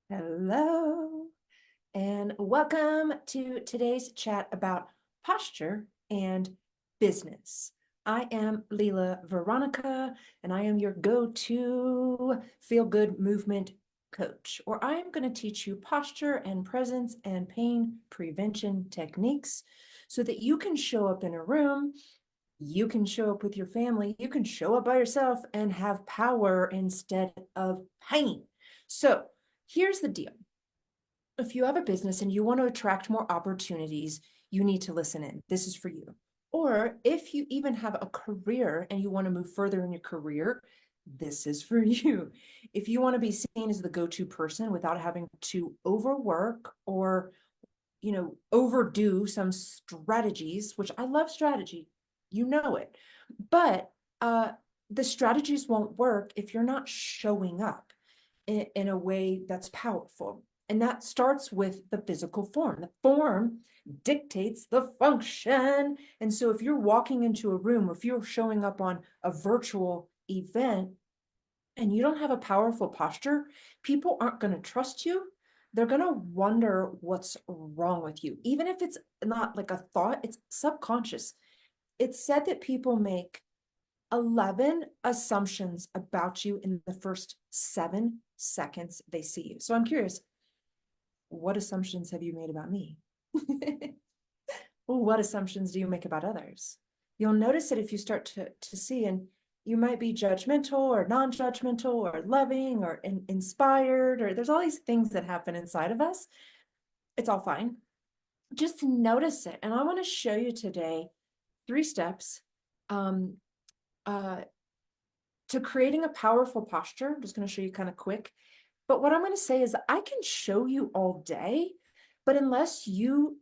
Hello, and welcome to today's chat about posture and business. I am Leela Veronica, and I am your go-to feel-good movement coach, or I am going to teach you posture and presence and pain prevention techniques so that you can show up in a room, you can show up with your family, you can show up by yourself and have power instead of pain. So here's the deal. If you have a business and you want to attract more opportunities, you need to listen in. This is for you. Or if you even have a career and you want to move further in your career, this is for you. If you want to be seen as the go-to person without having to overwork or, overdo some strategies, which I love strategy, you know it. But the strategies won't work if you're not showing up in a way that's powerful. And that starts with the physical form. The form dictates the function. And so if you're walking into a room, or if you're showing up on a virtual event and you don't have a powerful posture, people aren't going to trust you. They're going to wonder what's wrong with you. Even if it's not like a thought, it's subconscious. It's said that people make 11 assumptions about you in the first 7 seconds they see you. So I'm curious, what assumptions have you made about me? Well, what assumptions do you make about others? You'll notice that if you start to see, and you might be judgmental or non-judgmental or loving or inspired, or there's all these things that happen inside of us. It's all fine. Just notice it. And I want to show you today 3 steps um, to creating a powerful posture. I'm just going to show you kind of quick. But what I'm going to say is I can show you all day, but unless you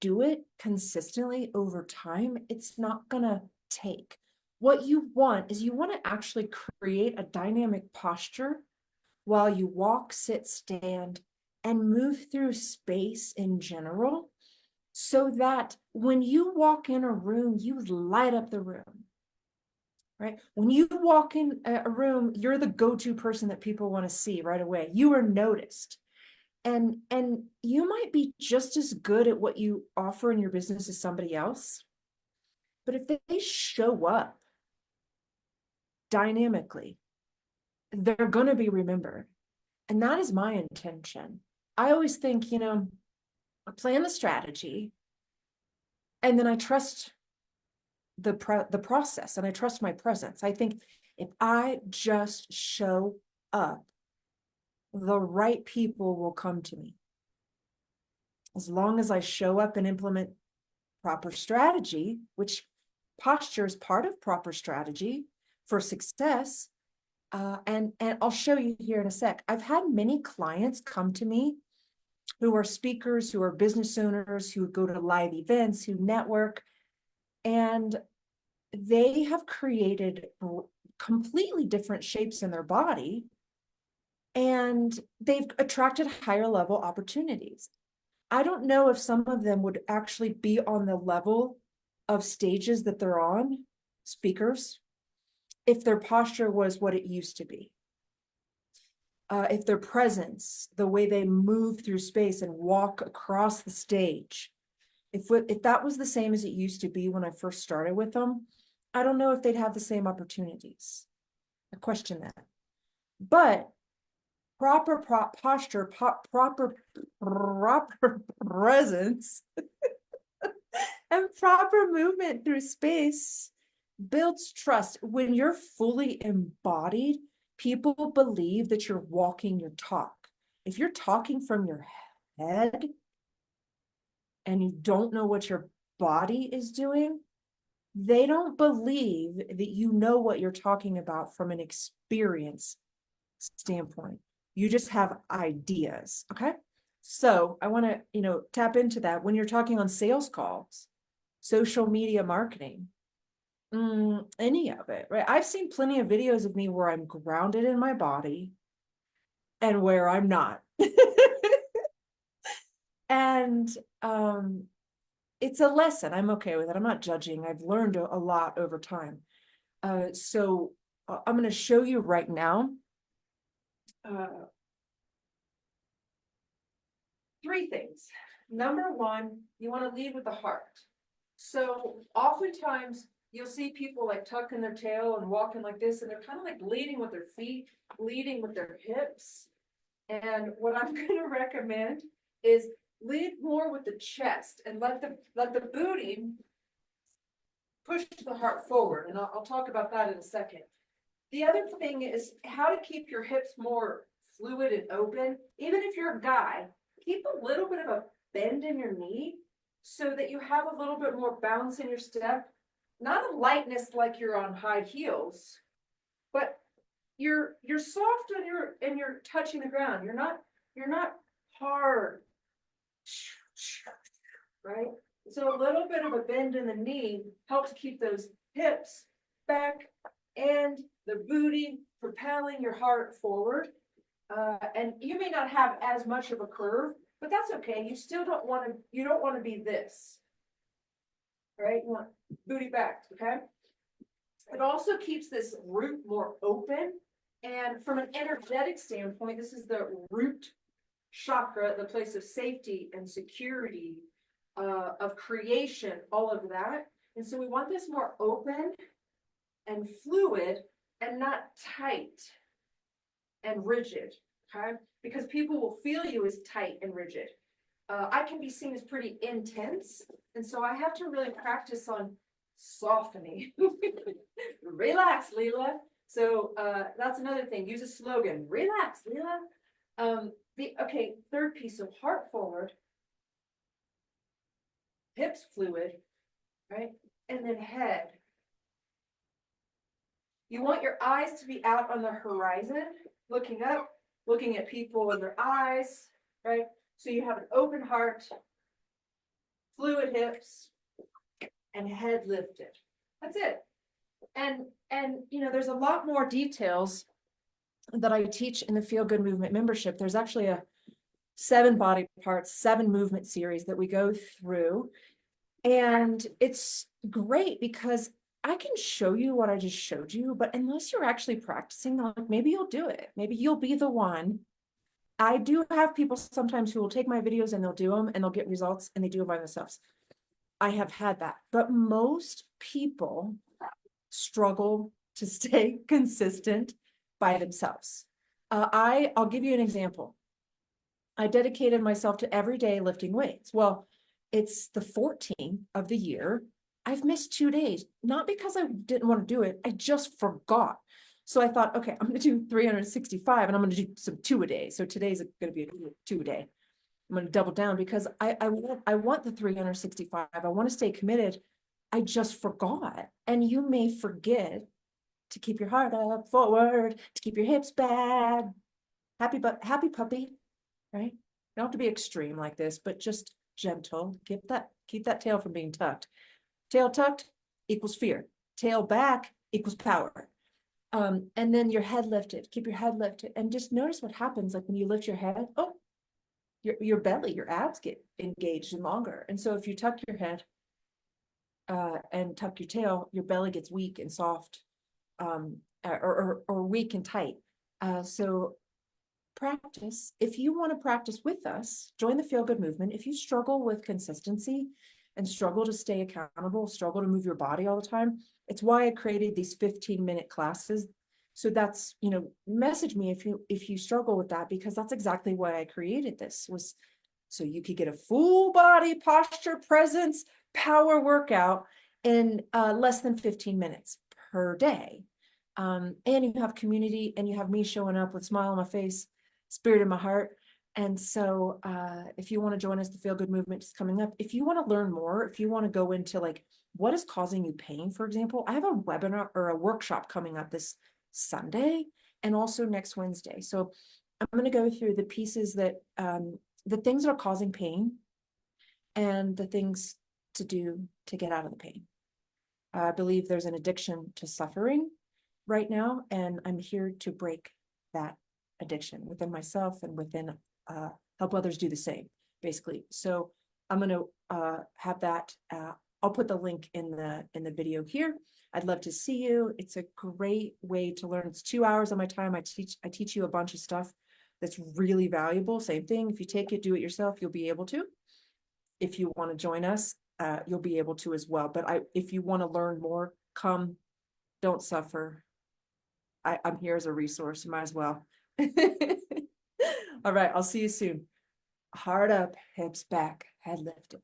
do it consistently over time, it's not going to take. What you want is you want to actually create a dynamic posture while you walk, sit, stand, and move through space in general, so that when you walk in a room, you light up the room. Right? When you walk in a room, you're the go-to person that people want to see right away. You are noticed. And you might be just as good at what you offer in your business as somebody else. But if they show up dynamically, they're going to be remembered. And that is my intention. I always think, I plan the strategy and then I trust the process, and I trust my presence. I think if I just show up, the right people will come to me. As long as I show up and implement proper strategy, which posture is part of proper strategy for success. And I'll show you here in a sec. I've had many clients come to me who are speakers, who are business owners, who go to live events, who network, and they have created completely different shapes in their body, and they've attracted higher level opportunities. I don't know if some of them would actually be on the level of stages that they're on, speakers, if their posture was what it used to be. If their presence, the way they move through space and walk across the stage, if that was the same as it used to be when I first started with them, I don't know if they'd have the same opportunities. I question that. But proper posture, proper presence, and proper movement through space builds trust. When you're fully embodied, people believe that you're walking your talk. If you're talking from your head and you don't know what your body is doing, they don't believe that you know what you're talking about from an experience standpoint. You just have ideas. Okay. So I want to, tap into that when you're talking on sales calls, social media marketing, any of it, right? I've seen plenty of videos of me where I'm grounded in my body and where I'm not. And it's a lesson. I'm okay with it. I'm not judging. I've learned a lot over time. So I'm going to show you right now. three things. Number one, you want to lead with the heart. So oftentimes you'll see people like tucking their tail and walking like this, and they're kind of like leading with their feet, leading with their hips. And what I'm going to recommend is lead more with the chest and let the booty push the heart forward. And I'll talk about that in a second. The other thing is how to keep your hips more fluid and open. Even if you're a guy, keep a little bit of a bend in your knee so that you have a little bit more bounce in your step. Not a lightness like you're on high heels, but you're soft and you're touching the ground. You're not hard, right? So a little bit of a bend in the knee helps keep those hips back and the booty propelling your heart forward. And you may not have as much of a curve, but that's okay. You still don't want to be this, right? You want booty back, okay? It also keeps this root more open. And from an energetic standpoint, this is the root chakra, the place of safety and security, of creation, all of that. And so we want this more open and fluid and not tight and rigid, okay? Because people will feel you as tight and rigid. I can be seen as pretty intense, and so I have to really practice on softening. Relax, Leela. So that's another thing. Use a slogan. Relax, Leela. Okay, third piece of heart forward, hips fluid, right? And then head. You want your eyes to be out on the horizon, looking up, looking at people in their eyes, right? So you have an open heart, fluid hips, and head lifted. That's it. And there's a lot more details that I teach in the Feel Good Movement membership. There's actually a 7 body parts, 7 movement series that we go through. And it's great because I can show you what I just showed you, but unless you're actually practicing, like maybe you'll do it. Maybe you'll be the one. I do have people sometimes who will take my videos and they'll do them and they'll get results and they do it by themselves. I have had that, but most people struggle to stay consistent by themselves. I'll give you an example. I dedicated myself to every day lifting weights. Well, it's the 14th of the year. I've missed 2 days, not because I didn't want to do it. I just forgot. So I thought, okay, I'm going to do 365 and I'm going to do some 2 a day. So today's going to be a 2 a day. I'm going to double down because I want the 365. I want to stay committed. I just forgot. And you may forget to keep your heart up forward, to keep your hips back. Happy puppy, right? You don't have to be extreme like this, but just gentle. Keep that tail from being tucked. Tail tucked equals fear. Tail back equals power. And then your head lifted. Keep your head lifted. And just notice what happens. Like when you lift your head, oh, your belly, your abs get engaged and longer. And so if you tuck your head and tuck your tail, your belly gets weak and soft, or weak and tight. So practice. If you want to practice with us, join the Feel Good Movement. If you struggle with consistency and struggle to stay accountable, struggle to move your body all the time, it's why I created these 15-minute classes. So that's, message me if you struggle with that, because that's exactly why I created this, was so you could get a full body posture, presence, power workout in less than 15 minutes per day. And you have community and you have me showing up with a smile on my face, spirit in my heart. And so if you want to join us, the Feel Good Movement is coming up. If you want to learn more, if you want to go into like what is causing you pain, for example, I have a webinar or a workshop coming up this Sunday and also next Wednesday. So I'm going to go through the pieces that the things that are causing pain and the things to do to get out of the pain. I believe there's an addiction to suffering right now, and I'm here to break that addiction within myself and within help others do the same, basically. So I'm going to have that. I'll put the link in the video here. I'd love to see you. It's a great way to learn. It's 2 hours of my time. I teach you a bunch of stuff that's really valuable. Same thing. If you take it, do it yourself, you'll be able to. If you want to join us, you'll be able to as well. But if you want to learn more, come, don't suffer. I'm here as a resource. You might as well. All right. I'll see you soon. Heart up, hips back, head lifted.